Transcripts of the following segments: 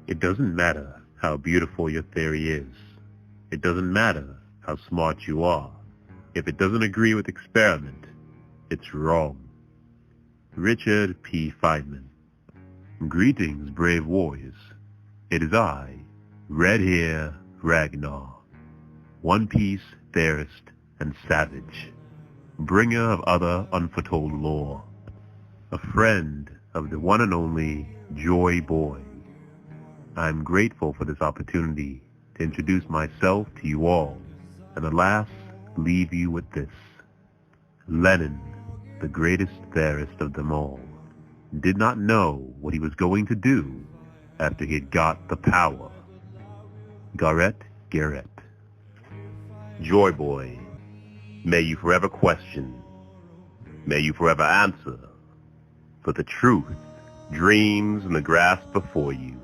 It doesn't matter how beautiful your theory is. It doesn't matter how smart you are. If it doesn't agree with experiment, it's wrong. Richard P. Feynman. Greetings, brave warriors. It is I, Red Hair Ragnar, One Piece theorist and savage, bringer of other unforetold lore, a friend of the one and only Joy Boy. I am grateful for this opportunity to introduce myself to you all, and alas, leave you with this. Lenin, the greatest theorist of them all, did not know what he was going to do after he had got the power. Garrett Garrett. Joy Boy, may you forever question, may you forever answer, for the truth dreams in the grass before you.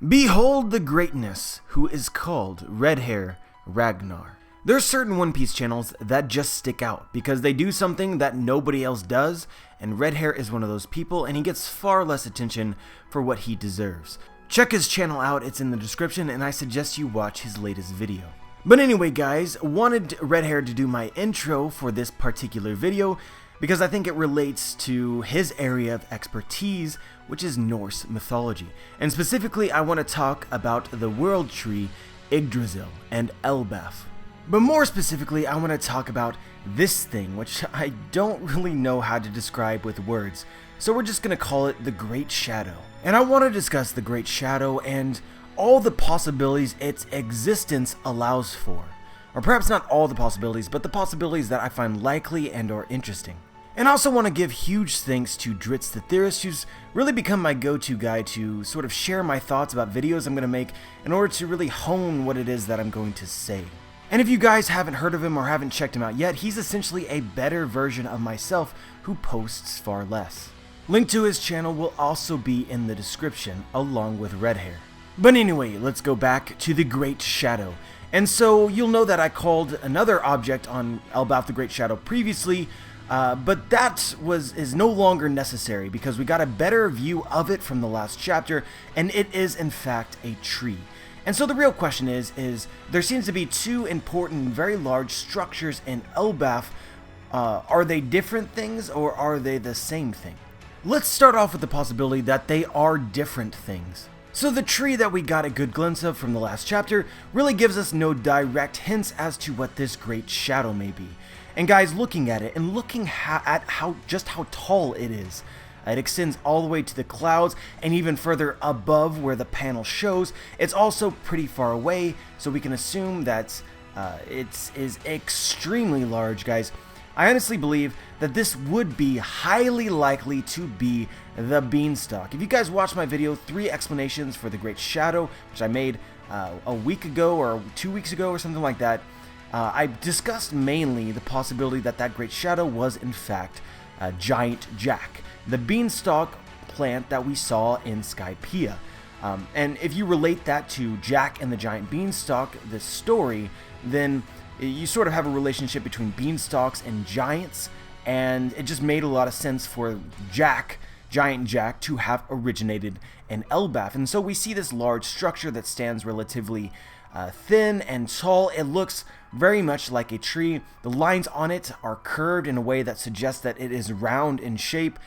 Behold the greatness who is called Red Hair Ragnar. There are certain One Piece channels that just stick out because they do something that nobody else does, and Red Hair is one of those people, and he gets far less attention for what he deserves. Check his channel out, it's in the description, and I suggest you watch his latest video. But anyway guys, wanted Red Hair to do my intro for this particular video because I think it relates to his area of expertise, which is Norse mythology. And specifically, I want to talk about the world tree Yggdrasil and Elbaf. But more specifically, I want to talk about this thing, which I don't really know how to describe with words, so we're just going to call it the Great Shadow. And I want to discuss the Great Shadow and all the possibilities its existence allows for. Or perhaps not all the possibilities, but the possibilities that I find likely and or interesting. And I also want to give huge thanks to Dritz the Theorist, who's really become my go-to guy to sort of share my thoughts about videos I'm going to make in order to really hone what it is that I'm going to say. And if you guys haven't heard of him or haven't checked him out yet, he's essentially a better version of myself who posts far less. Link to his channel will also be in the description along with Red Hair. But anyway, let's go back to the Great Shadow. And so you'll know that I called another object on Elbaf the Great Shadow previously, but that is no longer necessary because we got a better view of it from the last chapter, and it is in fact a tree. And so the real question is there seems to be two important, very large structures in Elbaf. Are they different things or are they the same thing? Let's start off with the possibility that they are different things. So the tree that we got a good glimpse of from the last chapter really gives us no direct hints as to what this Great Shadow may be. And guys, looking at it and looking at how tall it is, it extends all the way to the clouds and even further above where the panel shows. It's also pretty far away, so we can assume that it is extremely large, guys. I honestly believe that this would be highly likely to be the Beanstalk. If you guys watched my video, 3 explanations for the Great Shadow, which I made a week ago or 2 weeks ago or something like that, I discussed mainly the possibility that that Great Shadow was in fact Giant Jack, the beanstalk plant that we saw in Skypiea. And if you relate that to Jack and the Giant Beanstalk, this story, then you sort of have a relationship between beanstalks and giants, and it just made a lot of sense for Giant Jack, to have originated in Elbaf. And so we see this large structure that stands relatively thin and tall. It looks very much like a tree. The lines on it are curved in a way that suggests that it is round in shape.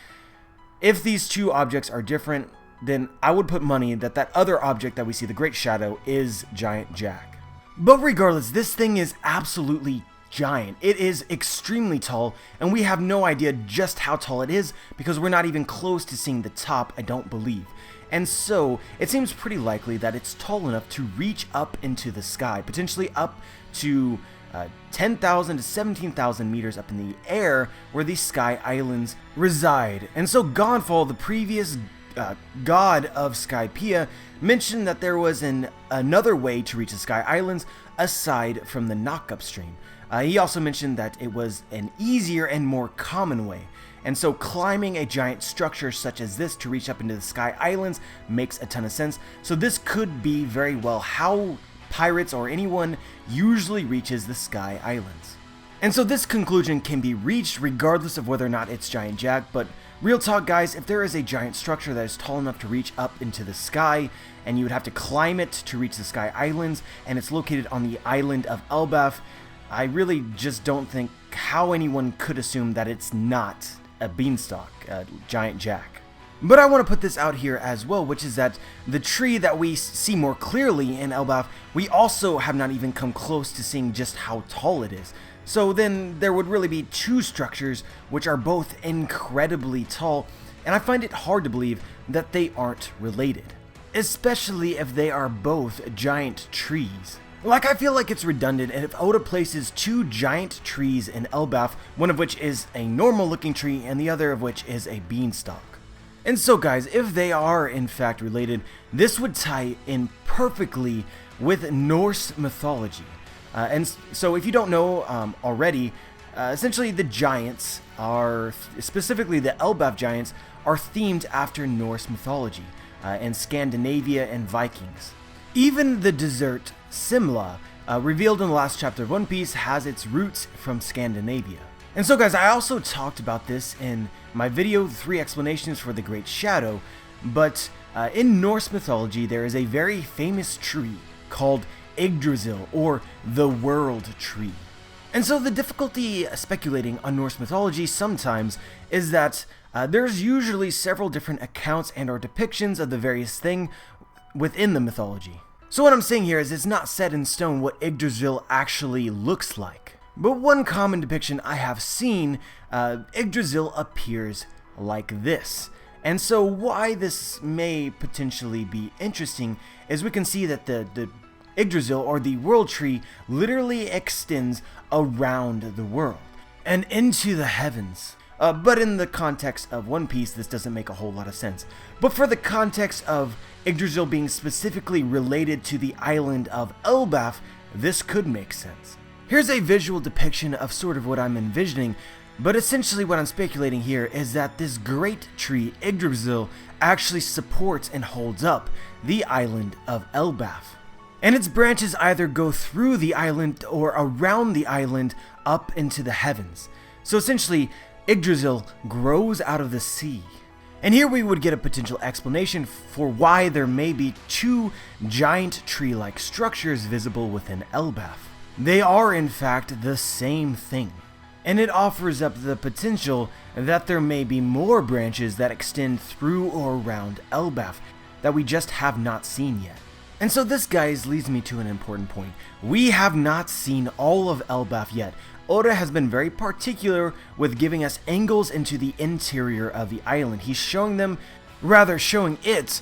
If these two objects are different, then I would put money that that other object that we see, the Great Shadow, is Giant Jack. But regardless, this thing is absolutely giant. It is extremely tall, and we have no idea just how tall it is because we're not even close to seeing the top, I don't believe. And so it seems pretty likely that it's tall enough to reach up into the sky, potentially up to 10,000 to 17,000 meters up in the air where these Sky Islands reside. And so Gonfall, the previous god of Skypiea, mentioned that there was another way to reach the Sky Islands aside from the knock-up stream. He also mentioned that it was an easier and more common way. And so climbing a giant structure such as this to reach up into the Sky Islands makes a ton of sense. So this could be very well how pirates or anyone usually reaches the Sky Islands. And so this conclusion can be reached regardless of whether or not it's Giant Jack, but Real talk, guys, if there is a giant structure that is tall enough to reach up into the sky, and you would have to climb it to reach the Sky Islands, and it's located on the island of Elbaf, I really just don't think how anyone could assume that it's not a beanstalk, a giant jack. But I want to put this out here as well, which is that the tree that we see more clearly in Elbaf, we also have not even come close to seeing just how tall it is. So then there would really be two structures which are both incredibly tall, and I find it hard to believe that they aren't related, especially if they are both giant trees. Like, I feel like it's redundant if Oda places two giant trees in Elbaf, one of which is a normal looking tree and the other of which is a beanstalk. And so guys, if they are in fact related, this would tie in perfectly with Norse mythology. And so if you don't know already, essentially the giants are, specifically the Elbaf giants, are themed after Norse mythology and Scandinavia and Vikings. Even the desert Simla, revealed in the last chapter of One Piece, has its roots from Scandinavia. And so guys, I also talked about this in my video, 3 explanations for the Great Shadow, but in Norse mythology there is a very famous tree called Yggdrasil, or the Whirled Tree. And so the difficulty speculating on Norse mythology sometimes is that there's usually several different accounts and or depictions of the various thing within the mythology. So what I'm saying here is it's not set in stone what Yggdrasil actually looks like. But one common depiction I have seen, Yggdrasil appears like this. And so why this may potentially be interesting is we can see that the Yggdrasil, or the World Tree, literally extends around the world and into the heavens. But in the context of One Piece, this doesn't make a whole lot of sense. But for the context of Yggdrasil being specifically related to the island of Elbaf, this could make sense. Here's a visual depiction of sort of what I'm envisioning, but essentially what I'm speculating here is that this great tree, Yggdrasil, actually supports and holds up the island of Elbaf. And its branches either go through the island or around the island up into the heavens. So essentially, Yggdrasil grows out of the sea. And here we would get a potential explanation for why there may be two giant tree-like structures visible within Elbaf. They are in fact the same thing. And it offers up the potential that there may be more branches that extend through or around Elbaf that we just have not seen yet. And so this, guys, leads me to an important point. We have not seen all of Elbaf yet. Oda has been very particular with giving us angles into the interior of the island. He's showing it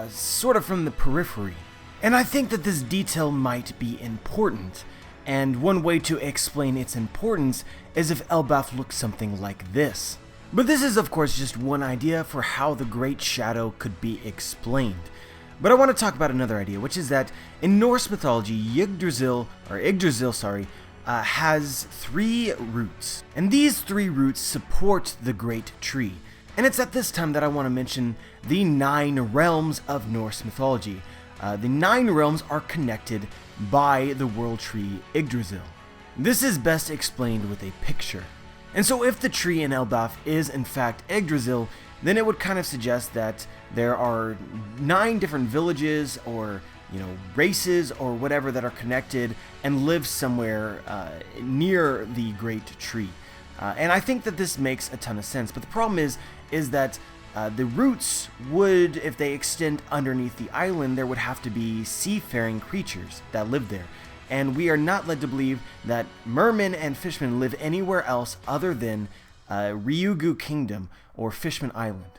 sort of from the periphery. And I think that this detail might be important. And one way to explain its importance is if Elbaf looks something like this. But this is of course just one idea for how the Great Shadow could be explained. But I want to talk about another idea, which is that in Norse mythology, Yggdrasil, has 3 roots. And these 3 roots support the Great Tree. And it's at this time that I want to mention the 9 realms of Norse mythology. The 9 realms are connected by the World Tree Yggdrasil. This is best explained with a picture. And so if the tree in Elbaf is in fact Yggdrasil, then it would kind of suggest that there are 9 different villages or races or whatever that are connected and live somewhere near the Great Tree. And I think that this makes a ton of sense, but the problem is that the roots would, if they extend underneath the island, there would have to be seafaring creatures that live there. And we are not led to believe that mermen and fishmen live anywhere else other than Ryugu Kingdom or Fishman Island.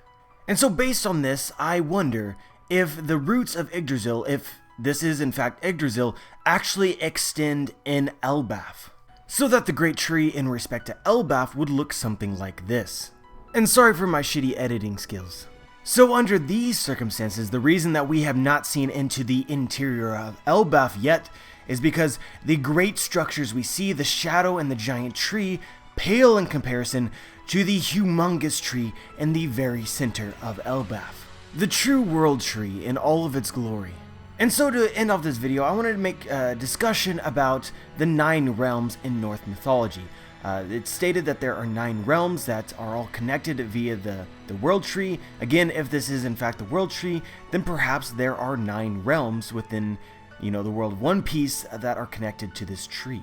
And so based on this, I wonder if the roots of Yggdrasil, if this is in fact Yggdrasil, actually extend in Elbaf, so that the Great Tree in respect to Elbaf would look something like this. And sorry for my shitty editing skills. So under these circumstances, the reason that we have not seen into the interior of Elbaf yet is because the great structures we see, the shadow and the giant tree, pale in comparison to the humongous tree in the very center of Elbaf. The true World Tree in all of its glory. And so to end off this video, I wanted to make a discussion about the 9 realms in Norse mythology. It's stated that there are 9 realms that are all connected via the world tree. Again, if this is in fact the world tree, then perhaps there are 9 realms within, the world of One Piece that are connected to this tree.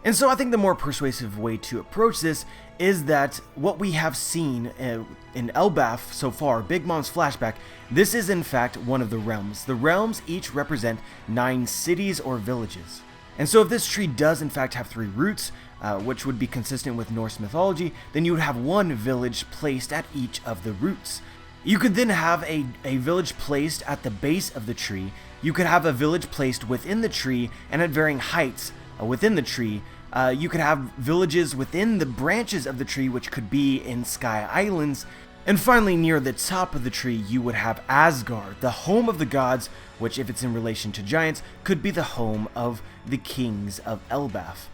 And so I think the more persuasive way to approach this is that what we have seen in Elbaf so far, Big Mom's flashback, this is in fact one of the realms. The realms each represent 9 cities or villages. And so if this tree does in fact have 3 roots, which would be consistent with Norse mythology, then you would have 1 village placed at each of the roots. You could then have a village placed at the base of the tree. You could have a village placed within the tree and at varying heights within the tree. You could have villages within the branches of the tree, which could be in Sky Islands. And finally, near the top of the tree, you would have Asgard, the home of the gods, which, if it's in relation to giants, could be the home of the kings of Elbaf.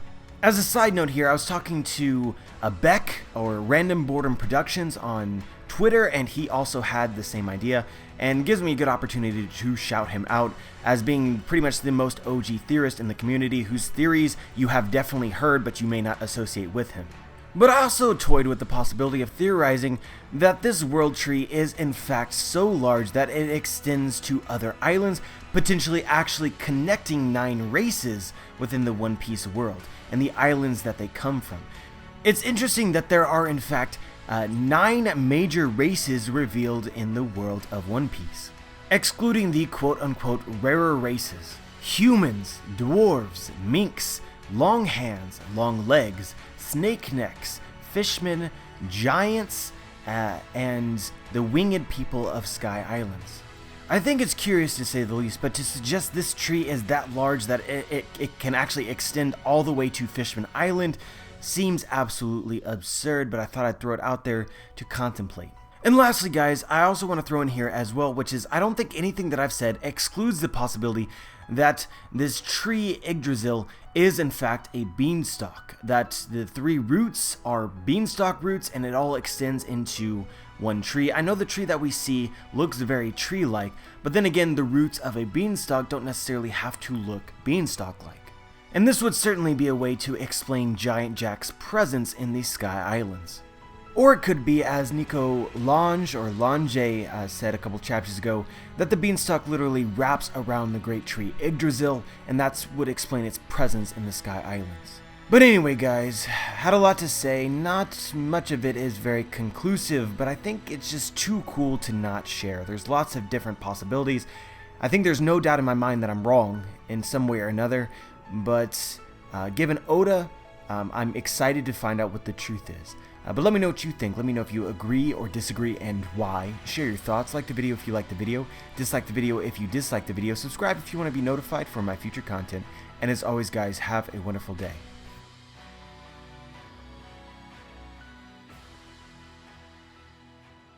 As a side note here, I was talking to Beck, or Random Boredom Productions, on Twitter, and he also had the same idea, and gives me a good opportunity to shout him out as being pretty much the most OG theorist in the community, whose theories you have definitely heard but you may not associate with him. But I also toyed with the possibility of theorizing that this world tree is in fact so large that it extends to other islands, potentially actually connecting 9 races within the One Piece world and the islands that they come from. It's interesting that there are in fact 9 major races revealed in the world of One Piece, excluding the quote-unquote rarer races. Humans, dwarves, minks, long hands, long legs, snake necks, fishmen, giants, and the winged people of Sky Islands. I think it's curious to say the least, but to suggest this tree is that large that it can actually extend all the way to Fishman Island seems absolutely absurd, but I thought I'd throw it out there to contemplate. And lastly, guys, I also want to throw in here as well, which is I don't think anything that I've said excludes the possibility that this tree Yggdrasil is in fact a beanstalk, that the 3 roots are beanstalk roots and it all extends into one tree. I know the tree that we see looks very tree-like, but then again, the roots of a beanstalk don't necessarily have to look beanstalk-like. And this would certainly be a way to explain Giant Jack's presence in the Sky Islands. Or it could be, as Nico Lange or Lange said a couple chapters ago, that the beanstalk literally wraps around the great tree Yggdrasil, and that would explain its presence in the Sky Islands. But anyway, guys, had a lot to say. Not much of it is very conclusive, but I think it's just too cool to not share. There's lots of different possibilities. I think there's no doubt in my mind that I'm wrong in some way or another, but given Oda, I'm excited to find out what the truth is. But let me know what you think. Let me know if you agree or disagree and why. Share your thoughts. Like the video if you like the video. Dislike the video if you dislike the video. Subscribe if you want to be notified for my future content. And as always, guys, have a wonderful day.